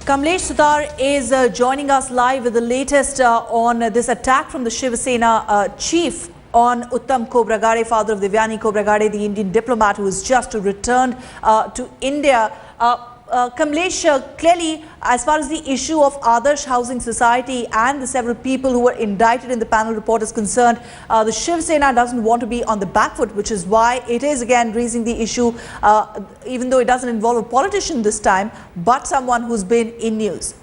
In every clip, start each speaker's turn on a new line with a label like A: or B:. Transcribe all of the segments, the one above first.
A: Kamlesh Sutar is joining us live with the latest on this attack from the Shiv Sena chief on Uttam Khobragade, father of Devyani Khobragade, the Indian diplomat who has just returned to India. Kamlesh, clearly, as far as the issue of Adarsh Housing Society and the several people who were indicted in the panel report is concerned, the Shiv Sena doesn't want to be on the back foot, which is why it is again raising the issue, even though it doesn't involve a politician this time, but someone who's been in news.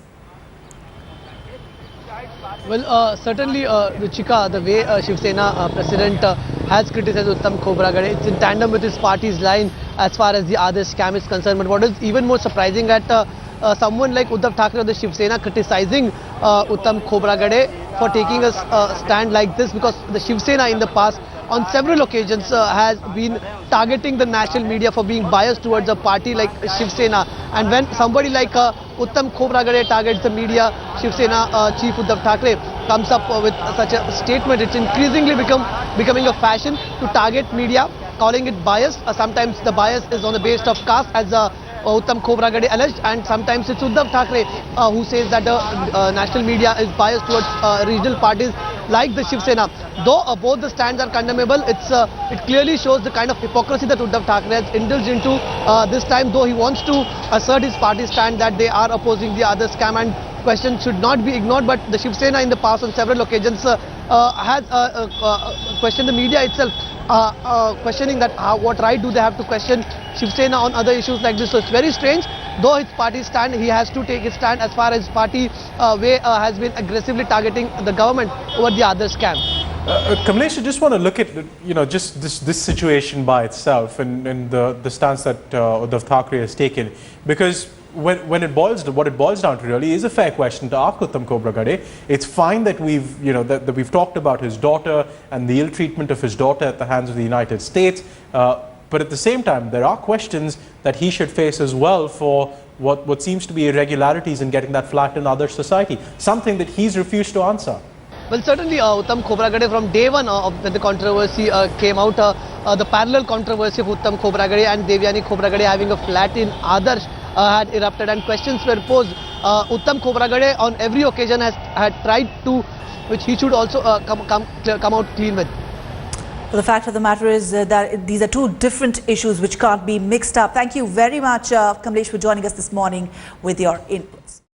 B: Well, certainly, Ruchika, the way Shiv Sena president has criticized Uttam Khobragade, it's in tandem with his party's line as far as the Adarsh scam is concerned. But what is even more surprising that someone like Uddhav Thackeray of the Shiv Sena criticizing Uttam Khobragade for taking a stand like this, because the Shiv Sena in the past on several occasions has been targeting the national media for being biased towards a party like Shiv Sena. And when somebody like Uttam Khobragade targets the media, Shiv Sena chief Uddhav Thackeray comes up with such a statement. It's increasingly becoming a fashion to target media, calling it biased. Sometimes the bias is on the basis of caste, as Uttam Khobragade alleged, and sometimes it's Uddhav Thackeray who says that the national media is biased towards regional parties like the Shiv Sena. Though both the stands are condemnable, it clearly shows the kind of hypocrisy that Uddhav Thackeray has indulged into this time, though he wants to assert his party stand that they are opposing the other scam and question should not be ignored. But the Shiv Sena in the past on several occasions has questioned the media itself, questioning that what right do they have to question Shiv Sena on other issues like this. So it's very strange. Though his party stand, he has to take his stand as far as party way has been aggressively targeting the government over the other scam.
C: Kamlesh, I just want to look at just this situation by itself and the stance that Uddhav Thackeray has taken, because what it boils down to really is a fair question to ask Uttam Khobragade. It's fine that we've talked about his daughter and the ill treatment of his daughter at the hands of the United States, but at the same time there are questions that he should face as well for what seems to be irregularities in getting that flat in other society, something that he's refused to answer.
B: Well, certainly Uttam Khobragade from day one when the controversy came out, the parallel controversy of Uttam Khobragade and Devyani Khobragade having a flat in Adarsh had erupted and questions were posed. Uttam Khobragade on every occasion had tried to, which he should also come out clean with.
A: Well, the fact of the matter is that these are two different issues which can't be mixed up. Thank you very much, Kamlesh, for joining us this morning with your input.